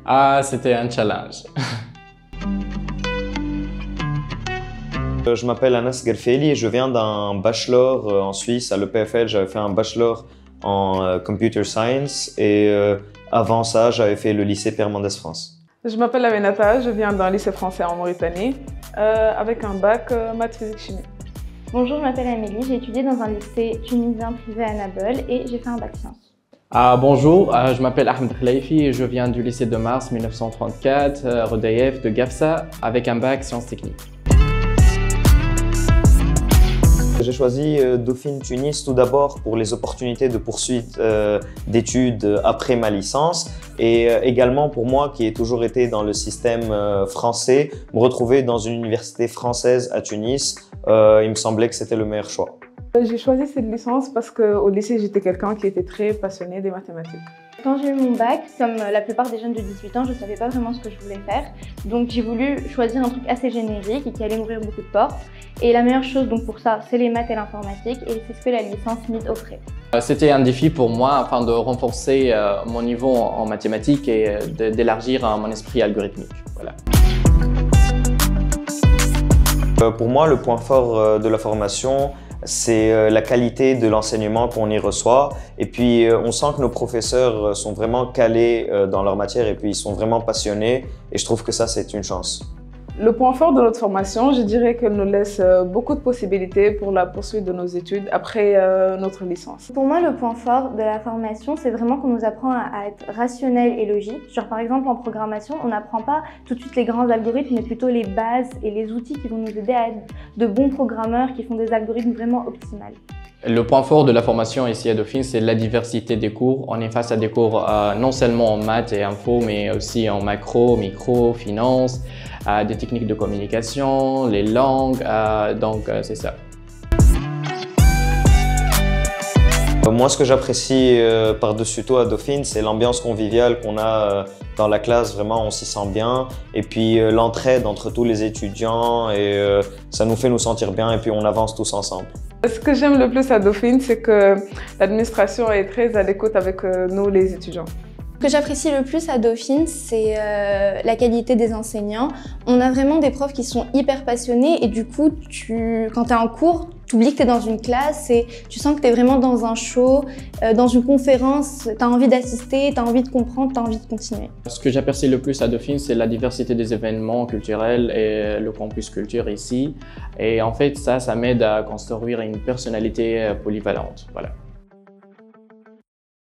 Ah, c'était un challenge. Je m'appelle Anas Gerfeli et je viens d'un bachelor en Suisse à l'EPFL. J'avais fait un bachelor en Computer Science et avant ça, j'avais fait le lycée Pierre Mendès France. Je m'appelle Aminata, je viens d'un lycée français en Mauritanie avec un bac maths, physique, chimie. Bonjour, je m'appelle Amélie, j'ai étudié dans un lycée tunisien privé à Nabeul et j'ai fait un bac sciences. Bonjour, je m'appelle Ahmed Khlaifi et je viens du lycée de Mars 1934, Rodayef de Gafsa, avec un bac sciences techniques. J'ai choisi Dauphine Tunis tout d'abord pour les opportunités de poursuite d'études après ma licence et également pour moi qui ai toujours été dans le système français, me retrouver dans une université française à Tunis, il me semblait que c'était le meilleur choix. J'ai choisi cette licence parce qu'au lycée, j'étais quelqu'un qui était très passionné des mathématiques. Quand j'ai eu mon bac, comme la plupart des jeunes de 18 ans, je ne savais pas vraiment ce que je voulais faire. Donc j'ai voulu choisir un truc assez générique et qui allait m'ouvrir beaucoup de portes. Et la meilleure chose donc pour ça, c'est les maths et l'informatique et c'est ce que la licence MIT offrait. C'était un défi pour moi afin de renforcer mon niveau en mathématiques et d'élargir mon esprit algorithmique. Voilà. Pour moi, le point fort de la formation, c'est la qualité de l'enseignement qu'on y reçoit et puis on sent que nos professeurs sont vraiment calés dans leur matière et puis ils sont vraiment passionnés et je trouve que ça c'est une chance. Le point fort de notre formation, je dirais qu'elle nous laisse beaucoup de possibilités pour la poursuite de nos études après notre licence. Pour moi, le point fort de la formation, c'est vraiment qu'on nous apprend à être rationnel et logique. Genre par exemple en programmation, on n'apprend pas tout de suite les grands algorithmes, mais plutôt les bases et les outils qui vont nous aider à être de bons programmeurs qui font des algorithmes vraiment optimales. Le point fort de la formation ici à Dauphine, c'est la diversité des cours. On est face à des cours non seulement en maths et info, mais aussi en macro, micro, finance, des techniques de communication, les langues, donc c'est ça. Moi, ce que j'apprécie par-dessus tout à Dauphine, c'est l'ambiance conviviale qu'on a dans la classe. Vraiment, on s'y sent bien. Et puis, l'entraide entre tous les étudiants et ça nous fait nous sentir bien et puis on avance tous ensemble. Ce que j'aime le plus à Dauphine, c'est que l'administration est très à l'écoute avec nous, les étudiants. Ce que j'apprécie le plus à Dauphine, c'est la qualité des enseignants. On a vraiment des profs qui sont hyper passionnés et du coup, quand tu es en cours, tu oublies que tu es dans une classe et tu sens que tu es vraiment dans un show, dans une conférence, tu as envie d'assister, tu as envie de comprendre, tu as envie de continuer. Ce que j'apprécie le plus à Dauphine, c'est la diversité des événements culturels et le campus culture ici. Et en fait, ça m'aide à construire une personnalité polyvalente. Voilà.